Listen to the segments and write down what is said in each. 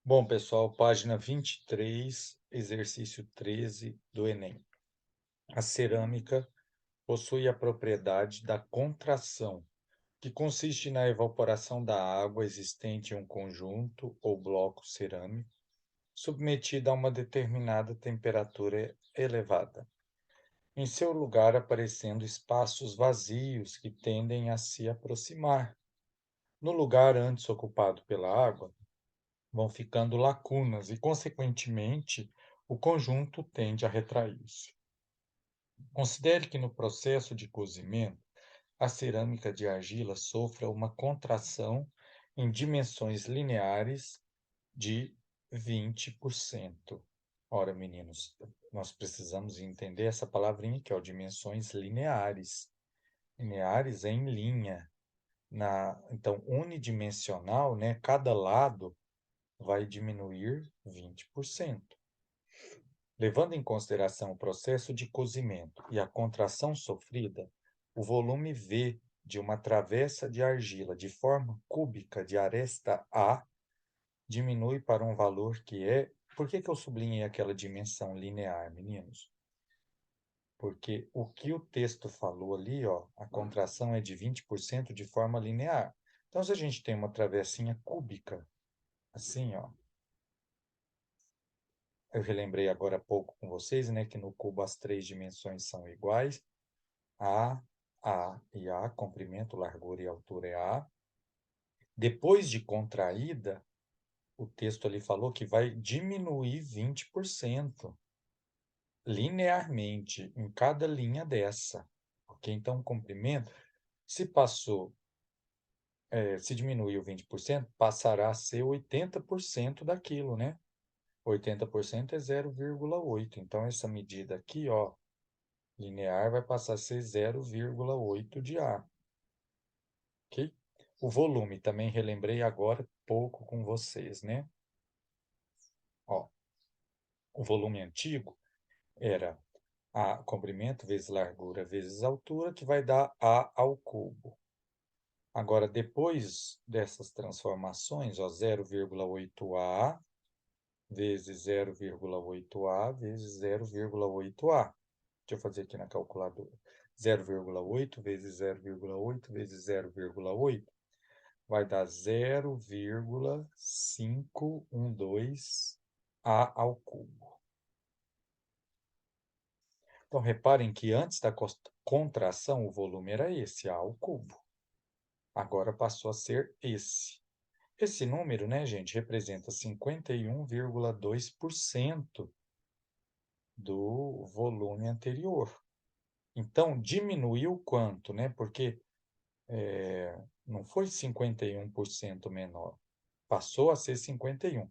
Bom, pessoal, página 23, exercício 13 do Enem. A cerâmica possui a propriedade da contração, que consiste na evaporação da água existente em um conjunto ou bloco cerâmico, submetida a uma determinada temperatura elevada, em seu lugar aparecendo espaços vazios que tendem a se aproximar. No lugar antes ocupado pela água, vão ficando lacunas e, consequentemente, o conjunto tende a retrair-se. Considere que no processo de cozimento, a cerâmica de argila sofra uma contração em dimensões lineares de 20%. Ora, meninos, nós precisamos entender essa palavrinha que é o dimensões lineares. Lineares é em linha. Então, unidimensional, né? Cada lado vai diminuir 20%. Levando em consideração o processo de cozimento e a contração sofrida, o volume V de uma travessa de argila de forma cúbica de aresta A diminui para um valor que é... Por que eu sublinhei aquela dimensão linear, meninos? Porque o que o texto falou ali, ó, a contração é de 20% de forma linear. Então, se a gente tem uma travessinha cúbica, assim, ó, eu relembrei agora há pouco com vocês, né, que no cubo as três dimensões são iguais. A e A, comprimento, largura e altura é A. Depois de contraída, o texto ali falou que vai diminuir 20% linearmente em cada linha dessa. Ok? Então, o comprimento, se passou, se diminuiu 20%, passará a ser 80% daquilo, né? 80% é 0,8. Então, essa medida aqui, ó, linear vai passar a ser 0,8 de A. Ok? O volume também relembrei agora pouco com vocês, né? Ó, o volume antigo era A comprimento vezes largura vezes altura, que vai dar A ao cubo. Agora, depois dessas transformações, ó, 0,8A vezes 0,8A vezes 0,8A. Deixa eu fazer aqui na calculadora. 0,8 vezes 0,8 vezes 0,8 vai dar 0,512 A ao cubo. Então, reparem que antes da contração, o volume era esse, A ao cubo. Agora passou a ser esse. Esse número, né, gente, representa 51,2% do volume anterior. Então, diminuiu quanto, né? Porque não foi 51% menor. Passou a ser 51.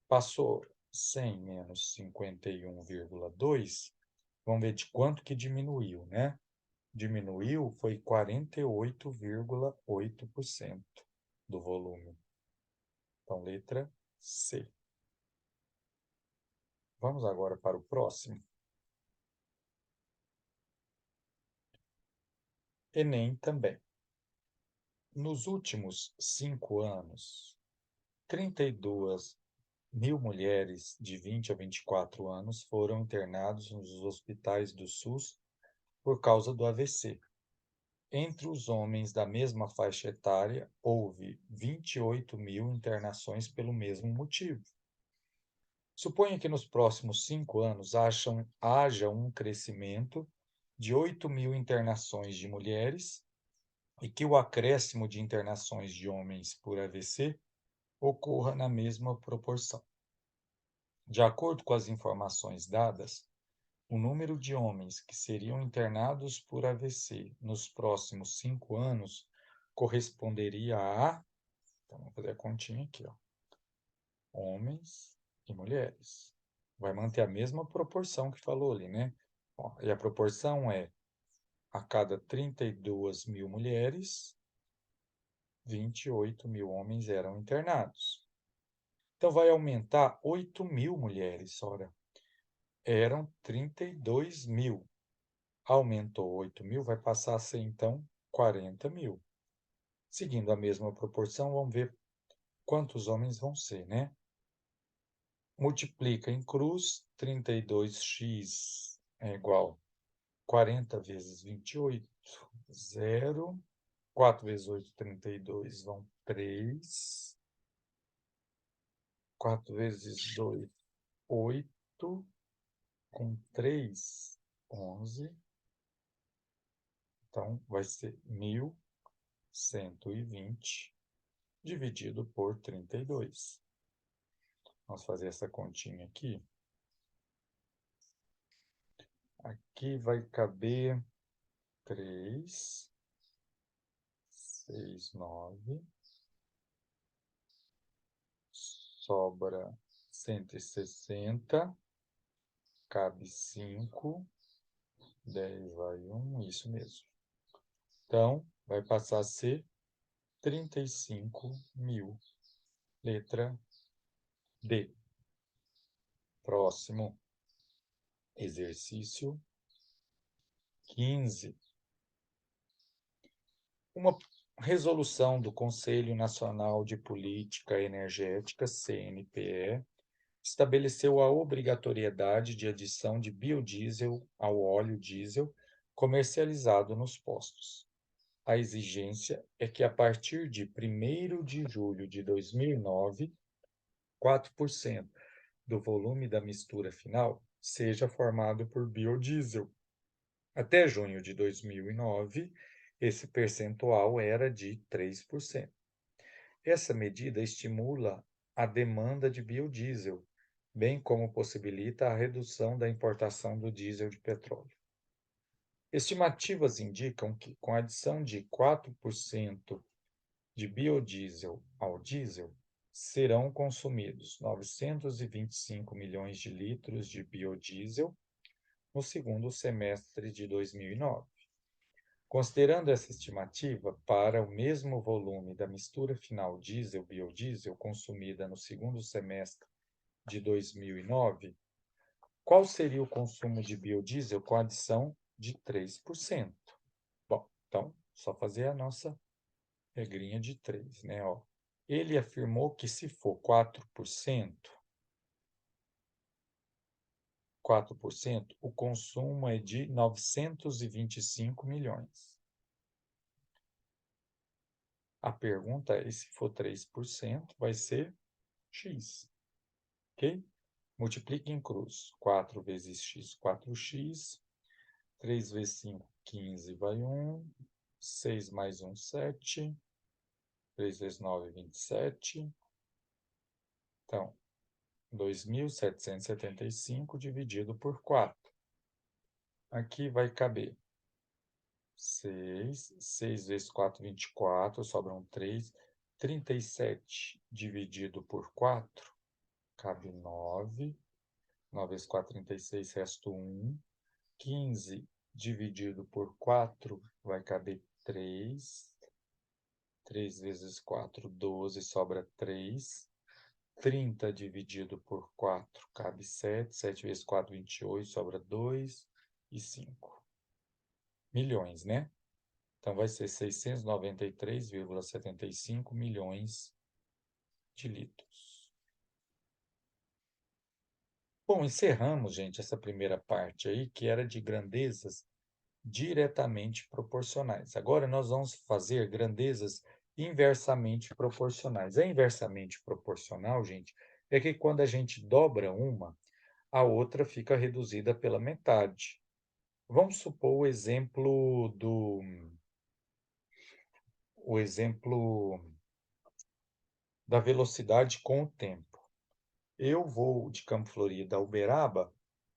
Passou 100 menos 51,2. Vamos ver de quanto que diminuiu, né? Diminuiu foi 48,8% do volume. Então, letra C. Vamos agora para o próximo. Enem também. Nos últimos 5 anos, 32 mil mulheres de 20 a 24 anos foram internadas nos hospitais do SUS por causa do AVC. Entre os homens da mesma faixa etária, houve 28 mil internações pelo mesmo motivo. Suponha que nos próximos 5 anos haja um crescimento de 8 mil internações de mulheres e que o acréscimo de internações de homens por AVC ocorra na mesma proporção. De acordo com as informações dadas, o número de homens que seriam internados por AVC nos próximos 5 anos corresponderia a... Então, vamos fazer a continha aqui, ó. Homens e mulheres. Vai manter a mesma proporção que falou ali, né? Ó, e a proporção é a cada 32 mil mulheres, 28 mil homens eram internados. Então, vai aumentar 8 mil mulheres, ora. Eram 32 mil. Aumentou 8 mil, vai passar a ser, então, 40 mil. Seguindo a mesma proporção, vamos ver quantos homens vão ser, né? multiplica em cruz, 32x é igual a 40 vezes 28, 0. 4 vezes 8, 32, vão 3. 4 vezes 2, 8. Com 3, 11. Então, vai ser 1.120 dividido por 32. Vamos fazer essa continha aqui. Aqui vai caber 3, 6, 9. Sobra 160. Cabe 5. 10 vai 1, isso mesmo. Então, vai passar a ser 35.000. Letra D. Próximo exercício 15. Uma resolução do Conselho Nacional de Política Energética, CNPE, estabeleceu a obrigatoriedade de adição de biodiesel ao óleo diesel comercializado nos postos. A exigência é que, a partir de 1º de julho de 2009, 4% do volume da mistura final seja formado por biodiesel. Até junho de 2009, esse percentual era de 3%. Essa medida estimula a demanda de biodiesel, bem como possibilita a redução da importação do diesel de petróleo. Estimativas indicam que, com a adição de 4% de biodiesel ao diesel, serão consumidos 925 milhões de litros de biodiesel no segundo semestre de 2009. Considerando essa estimativa, para o mesmo volume da mistura final diesel-biodiesel consumida no segundo semestre de 2009, qual seria o consumo de biodiesel com adição de 3%? Bom, então, só fazer a nossa regrinha de 3, né? Ó, ele afirmou que, se for 4%, o consumo é de 925 milhões. A pergunta é, se for 3%, vai ser x, ok? Multiplique em cruz. 4 vezes x, 4x. 3 vezes 5, 15, vai 1. 6 mais 1, 7. 3 vezes 9, 27. Então, 2.775 dividido por 4. Aqui vai caber 6. 6 vezes 4, 24. Sobram 3. 37 dividido por 4. Cabe 9. 9 vezes 4, 36. Resto 1. 15 dividido por 4 vai caber 3. 3 vezes 4, 12. Sobra 3. 30 dividido por 4 cabe 7. 7 vezes 4, 28. Sobra 2 e 5. Milhões, né? Então, vai ser 693,75 milhões de litros. Bom, encerramos, gente, essa primeira parte aí, que era de grandezas diretamente proporcionais. Agora, nós vamos fazer grandezas inversamente proporcionais. A inversamente proporcional, gente, é que quando a gente dobra uma, a outra fica reduzida pela metade. Vamos supor o exemplo da velocidade com o tempo. Eu vou de Campo Florido a Uberaba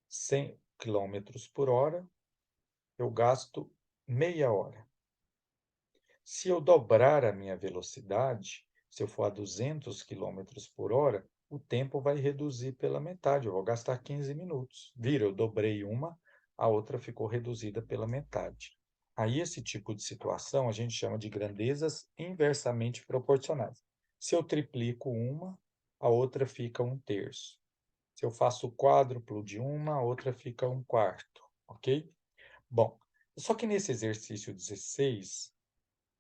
100 km por hora, eu gasto meia hora. Se eu dobrar a minha velocidade, se eu for a 200 km por hora, o tempo vai reduzir pela metade, eu vou gastar 15 minutos. Vira, eu dobrei uma, a outra ficou reduzida pela metade. Aí, esse tipo de situação a gente chama de grandezas inversamente proporcionais. Se eu triplico uma, a outra fica 1/3. Se eu faço o quádruplo de uma, a outra fica 1/4, ok? Bom, só que nesse exercício 16,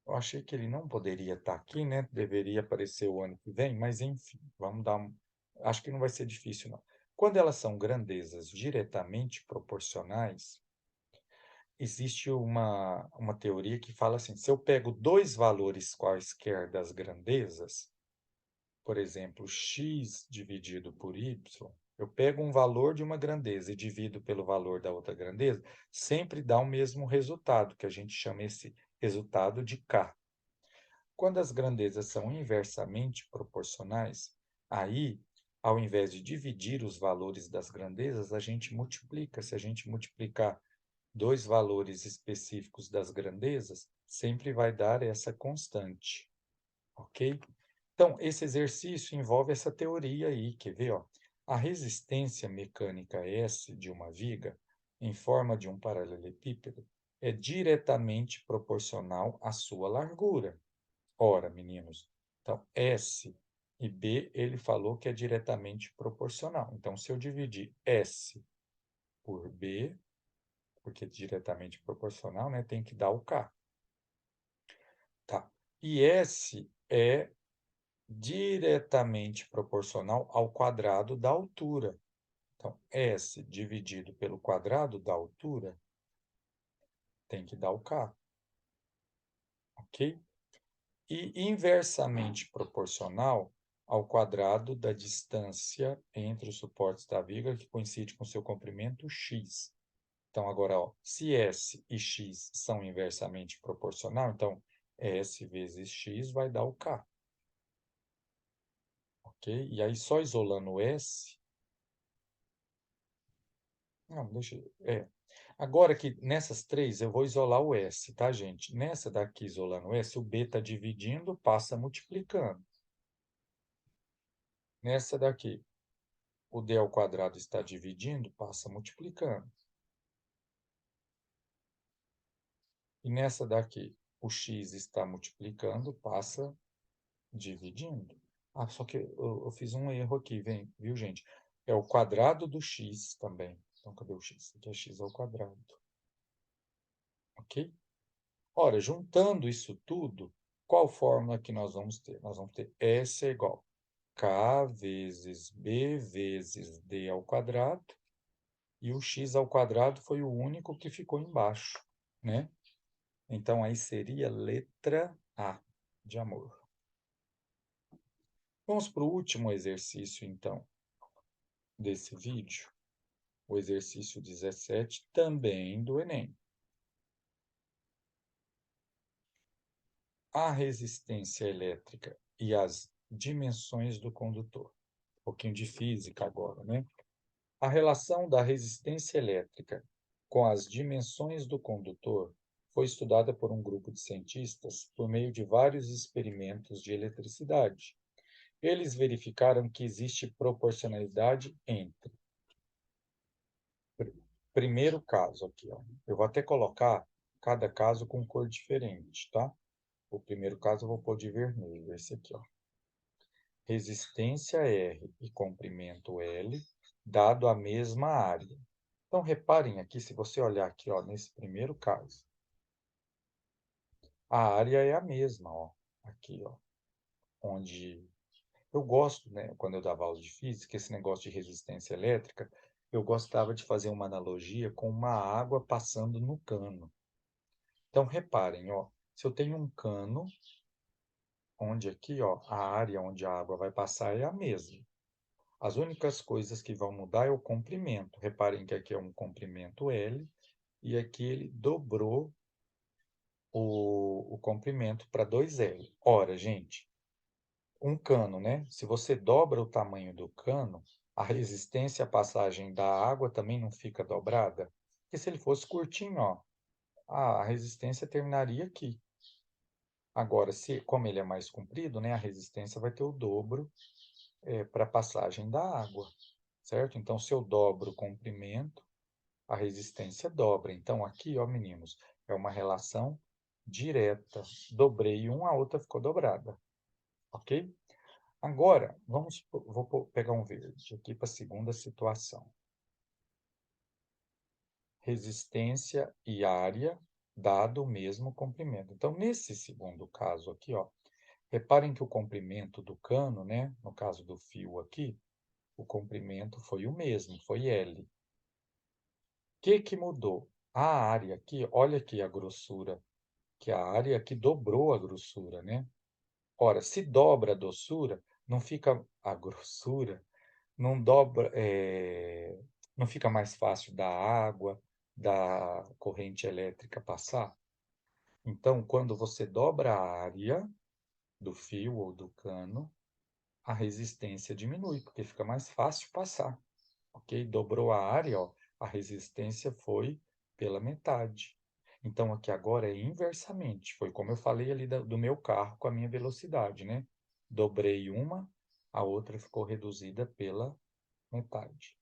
eu achei que ele não poderia estar aqui, né? Deveria aparecer o ano que vem, mas enfim, vamos dar acho que não vai ser difícil, não. Quando elas são grandezas diretamente proporcionais, existe uma teoria que fala assim: se eu pego dois valores quaisquer das grandezas, por exemplo, x dividido por y, eu pego um valor de uma grandeza e divido pelo valor da outra grandeza, sempre dá o mesmo resultado, que a gente chama esse resultado de k. Quando as grandezas são inversamente proporcionais, aí, ao invés de dividir os valores das grandezas, a gente multiplica. Se a gente multiplicar dois valores específicos das grandezas, sempre vai dar essa constante, ok? Então, esse exercício envolve essa teoria aí, quer ver, ó? A resistência mecânica S de uma viga, em forma de um paralelepípedo, é diretamente proporcional à sua largura. Ora, meninos, então S e B, ele falou que é diretamente proporcional. Então, se eu dividir S por B, porque é diretamente proporcional, né, tem que dar o K. Tá. E S é diretamente proporcional ao quadrado da altura. Então, S dividido pelo quadrado da altura tem que dar o K. Ok? E inversamente proporcional ao quadrado da distância entre os suportes da viga, que coincide com seu comprimento x. Então, agora, ó, se S e x são inversamente proporcional, então S vezes x vai dar o K. Ok? E aí, só isolando o S... Não, deixa... Agora que nessas três eu vou isolar o S, tá, gente? Nessa daqui, isolando o S, o B está dividindo, passa multiplicando. Nessa daqui, o D ao quadrado está dividindo, passa multiplicando. E nessa daqui, o x está multiplicando, passa dividindo. Ah, só que eu fiz um erro aqui, viu, gente? É o quadrado do x também. Então, cadê o x? Aqui é x ao quadrado. Ok? Ora, juntando isso tudo, qual fórmula que nós vamos ter? Nós vamos ter S é igual a K vezes B vezes D ao quadrado, e o x ao quadrado foi o único que ficou embaixo, né? Então, aí seria letra A, de amor. Vamos para o último exercício, então, desse vídeo. O exercício 17, também do Enem. A resistência elétrica e as dimensões do condutor. Um pouquinho de física agora, né? A relação da resistência elétrica com as dimensões do condutor foi estudada por um grupo de cientistas por meio de vários experimentos de eletricidade. Eles verificaram que existe proporcionalidade entre... Primeiro caso aqui, ó. Eu vou até colocar cada caso com cor diferente, tá? O primeiro caso eu vou pôr de vermelho, esse aqui, ó. Resistência R e comprimento L, dado a mesma área. Então, reparem aqui, se você olhar aqui, ó, nesse primeiro caso, a área é a mesma, ó, aqui, ó, onde eu gosto, né, quando eu dava aula de física, esse negócio de resistência elétrica, eu gostava de fazer uma analogia com uma água passando no cano. Então, reparem, ó, se eu tenho um cano, onde aqui, ó, a área onde a água vai passar é a mesma. As únicas coisas que vão mudar é o comprimento. Reparem que aqui é um comprimento L, e aqui ele dobrou o comprimento para 2L. Ora, gente, um cano, né? Se você dobra o tamanho do cano, a resistência à passagem da água também não fica dobrada? Porque se ele fosse curtinho, ó, a resistência terminaria aqui. Agora, como ele é mais comprido, né, a resistência vai ter o dobro para a passagem da água, certo? Então, se eu dobro o comprimento, a resistência dobra. Então, aqui, ó, meninos, é uma relação direta. Dobrei uma, a outra ficou dobrada. Ok? Agora, vou pegar um verde aqui para a segunda situação. Resistência e área dado o mesmo comprimento. Então, nesse segundo caso aqui, ó, reparem que o comprimento do cano, né, no caso do fio aqui, O comprimento foi o mesmo, foi L. O que mudou? A área aqui, olha aqui a grossura, que a área aqui dobrou a grossura, né? Ora, se dobra a doçura, não fica a grossura, não dobra, não fica mais fácil da água, da corrente elétrica passar? Então, quando você dobra a área do fio ou do cano, a resistência diminui, porque fica mais fácil passar, ok? Dobrou a área, ó, a resistência foi pela metade. Então, aqui agora é inversamente. Foi como eu falei ali do meu carro com a minha velocidade, né? Dobrei uma, a outra ficou reduzida pela metade.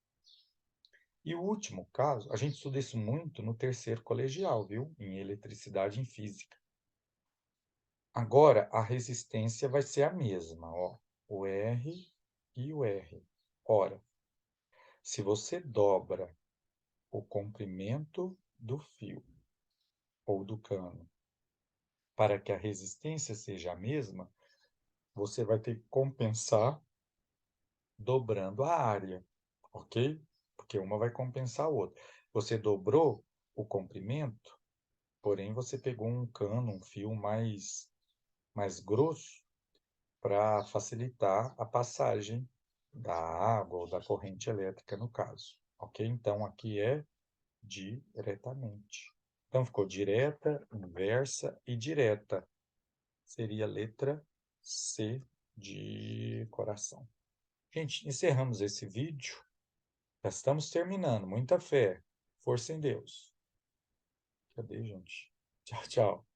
E o último caso, a gente estuda isso muito no terceiro colegial, viu? Em eletricidade e em física. Agora, a resistência vai ser a mesma, ó. O R e o R. Ora, se você dobra o comprimento do fio ou do cano para que a resistência seja a mesma, você vai ter que compensar dobrando a área, ok? Porque uma vai compensar a outra. Você dobrou o comprimento, porém você pegou um cano, um fio mais grosso para facilitar a passagem da água ou da corrente elétrica, no caso, ok? Então, aqui é diretamente. Então, ficou direta, inversa e direta. Seria a letra C de coração. Gente, encerramos esse vídeo. Já estamos terminando. Muita fé. Força em Deus. Cadê, gente? Tchau, tchau.